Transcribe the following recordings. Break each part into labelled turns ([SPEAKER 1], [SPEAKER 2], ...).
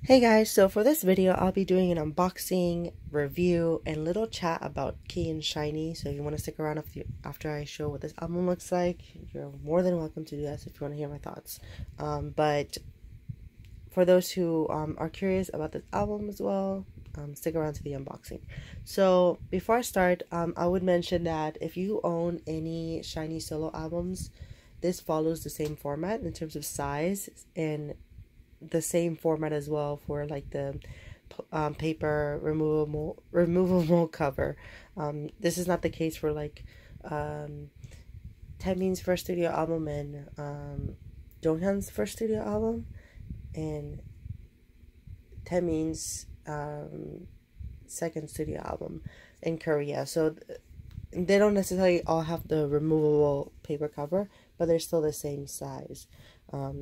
[SPEAKER 1] Hey guys, so for this video I'll be doing an unboxing, review, and little chat about Key and SHINee. So if you want to stick around after I show what this album looks like, you're more than welcome to do that if you want to hear my thoughts. But for those who are curious about this album as well, stick around to the unboxing. So before I start, I would mention that if you own any SHINee solo albums, this follows the same format in terms of size and the same format as well for like the paper removable cover. This is not the case for like Taemin's first studio album and Jonghyun's first studio album and Taemin's second studio album in Korea. So they don't necessarily all have the removable paper cover, but they're still the same size.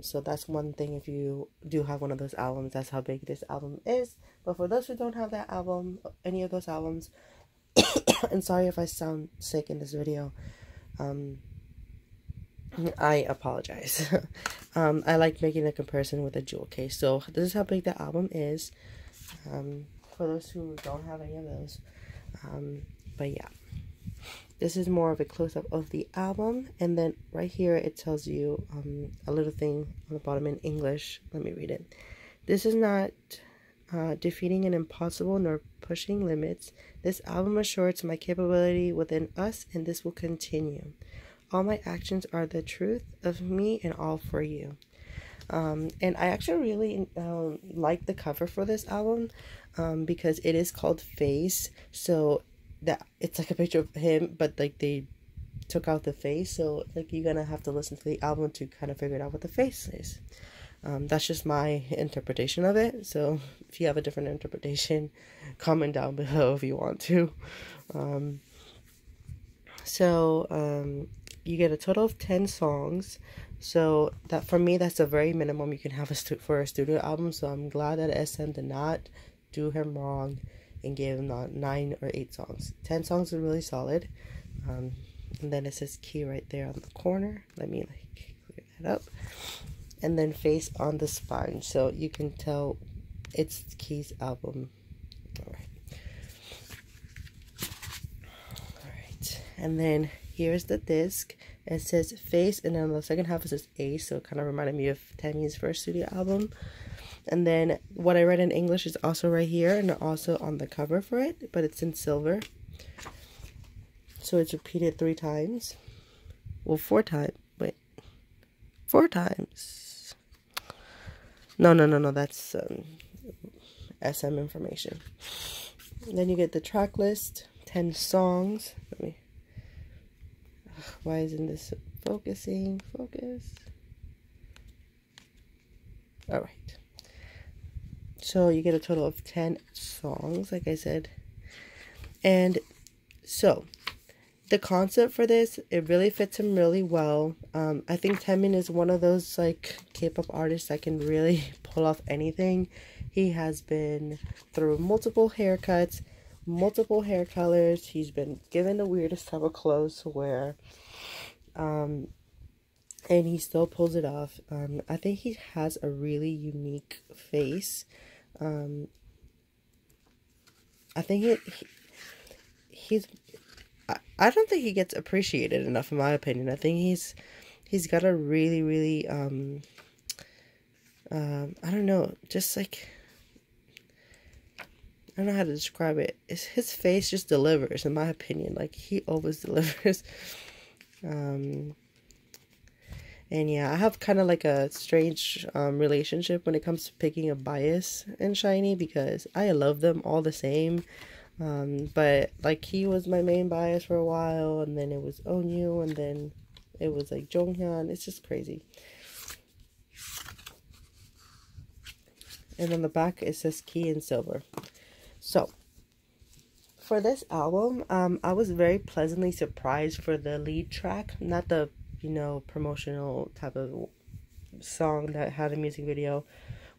[SPEAKER 1] So that's one thing. If you do have one of those albums, that's how big this album is. But for those who don't have that album, any of those albums, and sorry if I sound sick in this video, I apologize. I like making a comparison with a jewel case. So this is how big the album is, for those who don't have any of those. But yeah, this is more of a close-up of the album, and then right here it tells you a little thing on the bottom in English. Let me read it. This is not defeating an impossible nor pushing limits. This album assures my capability within us, and this will continue. All my actions are the truth of me and all for you. And I actually really like the cover for this album because it is called Face. So that it's like a picture of him, but like they took out the face, so like you're gonna have to listen to the album to kind of figure out what the face is. That's just my interpretation of it, so if you have a different interpretation, comment down below if you want to. You get a total of 10 songs, so that for me that's a very minimum you can have for a studio album. So I'm glad that SM did not do him wrong and gave him not 9 or 8 songs. 10 songs are really solid. And then it says Key right there on the corner. Let me like clear that up. And then Face on the spine, so you can tell it's Key's album. Alright. And then here's the disc. It says Face, and then on the second half it says Ace, so it kind of reminded me of Taemin's first studio album. And then what I read in English is also right here and also on the cover for it, but it's in silver. So it's repeated 3 times. Well, 4 times. Wait. 4 times. No, that's SM information. And then you get the track list, 10 songs. Let me... Why isn't this focusing? Focus. Alright. So you get a total of 10 songs, like I said. And so the concept for this, it really fits him really well. I think Taemin is one of those like K-pop artists that can really pull off anything. He has been through multiple haircuts, multiple hair colors. He's been given the weirdest type of clothes to wear. And he still pulls it off. I think he has a really unique face. I think he's I don't think he gets appreciated enough in my opinion. I think he's got a really I don't know, just like, I don't know how to describe it. His face just delivers, in my opinion. Like, he always delivers. And yeah, I have kind of like a strange relationship when it comes to picking a bias in SHINee, because I love them all the same. But like, he was my main bias for a while, and then it was Onyu, and then it was like Jonghyun. It's just crazy. And on the back it says Key in silver. So for this album, I was very pleasantly surprised for the lead track, not the promotional type of song that had a music video,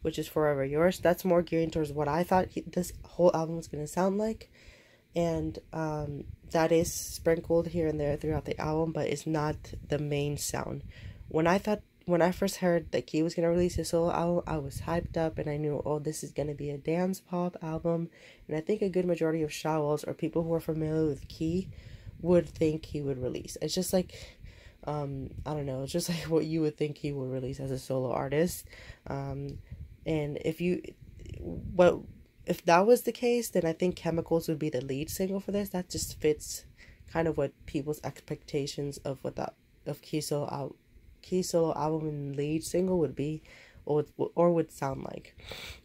[SPEAKER 1] which is Forever Yours. That's more geared towards what I thought this whole album was going to sound like. And that is sprinkled here and there throughout the album, but it's not the main sound. When I thought when I first heard that Key was gonna release his solo album, I was hyped up and I knew, oh, this is gonna be a dance pop album. And I think a good majority of Shawls or people who are familiar with Key would think he would release. It's just like, I don't know, it's just like what you would think he would release as a solo artist. And if that was the case, then I think Chemicals would be the lead single for this. That just fits kind of what people's expectations of what that of Key solo album and lead single would be, or would sound like.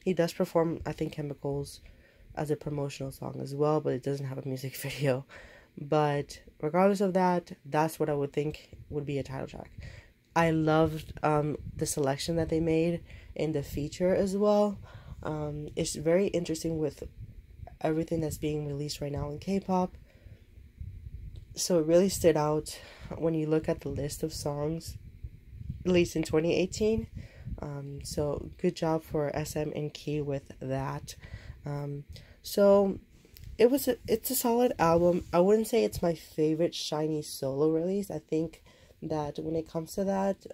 [SPEAKER 1] He does perform, I think, Chemicals as a promotional song as well, but it doesn't have a music video. But regardless of that, that's what I would think would be a title track. I loved the selection that they made in the feature as well. It's very interesting with everything that's being released right now in K-pop. So it really stood out when you look at the list of songs released in 2018. So good job for SM and Key with that. So it's a solid album. I wouldn't say it's my favorite SHINee solo release. I think that when it comes to that,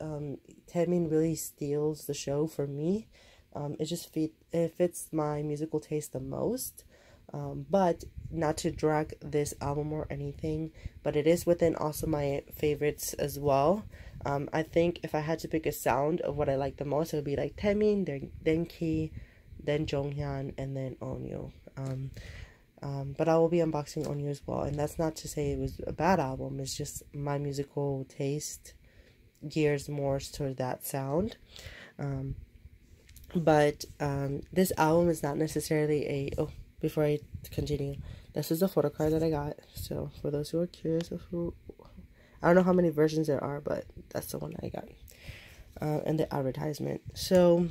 [SPEAKER 1] Taemin really steals the show for me. It fits my musical taste the most. But not to drag this album or anything, but it is within also my favorites as well. I think if I had to pick a sound of what I like the most, it would be like Taemin, then Key, then Jonghyun, and then Onew. But I will be unboxing Onew as well, and that's not to say it was a bad album. It's just my musical taste gears more toward that sound. But this album is not necessarily before I continue, this is a photo card that I got. So for those who are curious of I don't know how many versions there are, but that's the one that I got. And the advertisement. So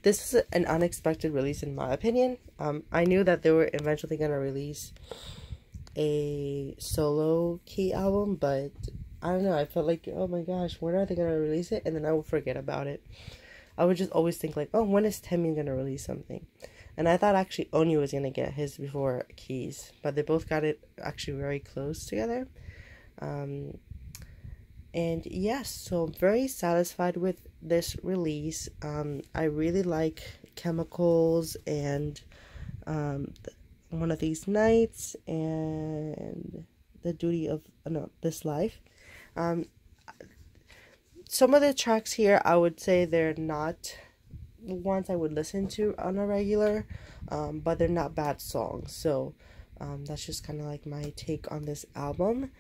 [SPEAKER 1] this is an unexpected release in my opinion. I knew that they were eventually going to release a solo Key album, but I don't know, I felt like, oh my gosh, when are they going to release it? And then I would forget about it. I would just always think like, oh, when is Taemin going to release something? And I thought actually Onew was going to get his before Key's, but they both got it actually very close together. And yes, so I'm very satisfied with this release. I really like Chemicals and One of These Nights and The Duty of This Life. Some of the tracks here, I would say they're not ones I would listen to on a regular, but they're not bad songs. So that's just kind of like my take on this album.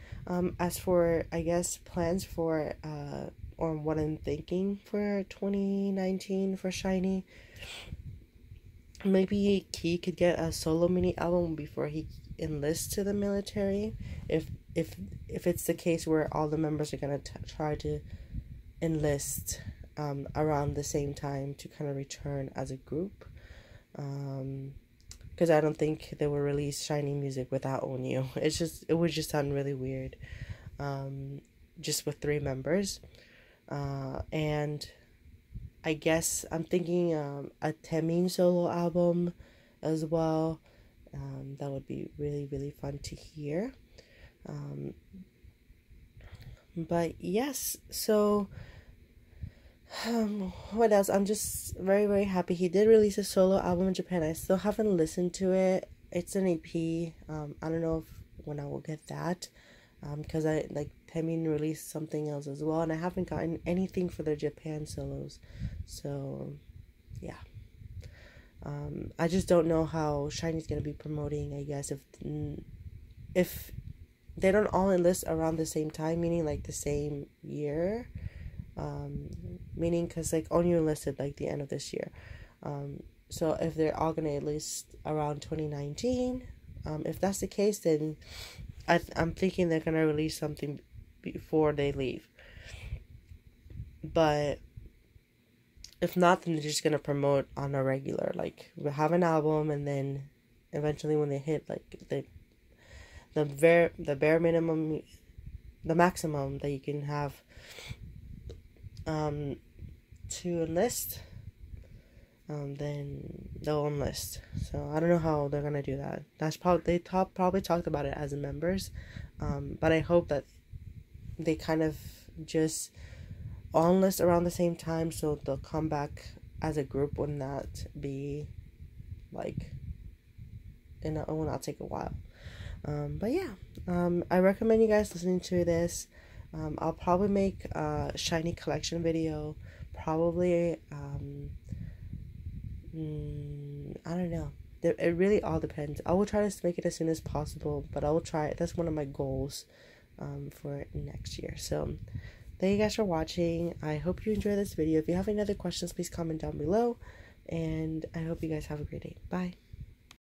[SPEAKER 1] As for, I guess, plans for or what I'm thinking for 2019 for SHINee, maybe Key could get a solo mini album before he enlists to the military. If it's the case where all the members are gonna try to enlist around the same time to kind of return as a group, because I don't think they will release SHINee music without Onew. It would just sound really weird, just with 3 members. And I guess I'm thinking a Taemin solo album as well. That would be really, really fun to hear. But yes, so what else? I'm just very, very happy. He did release a solo album in Japan. I still haven't listened to it. It's an EP. I don't know when I will get that, because Taemin released something else as well, and I haven't gotten anything for the Japan solos. So yeah, I just don't know how SHINee's gonna be promoting. I guess if they don't all enlist around the same time, meaning like the same year, meaning because like Onew enlisted like the end of this year, so if they're all gonna enlist around 2019, if that's the case, then I'm thinking they're gonna release something before they leave. But if not, then they're just gonna promote on a regular, like we'll have an album, and then eventually when they hit like the bare minimum, the maximum that you can have to enlist, then they'll enlist. So I don't know how they're gonna do that. That's probably probably talked about it as members, but I hope that they kind of just on list around the same time, so they'll come back as a group will not be like it will not take a while. But yeah, I recommend you guys listening to this. I'll probably make a shiny collection video, probably I don't know, it really all depends. I will try to make it as soon as possible, but I will try it. That's one of my goals for next year. So thank you guys for watching. I hope you enjoyed this video. If you have any other questions, please comment down below, and I hope you guys have a great day. Bye.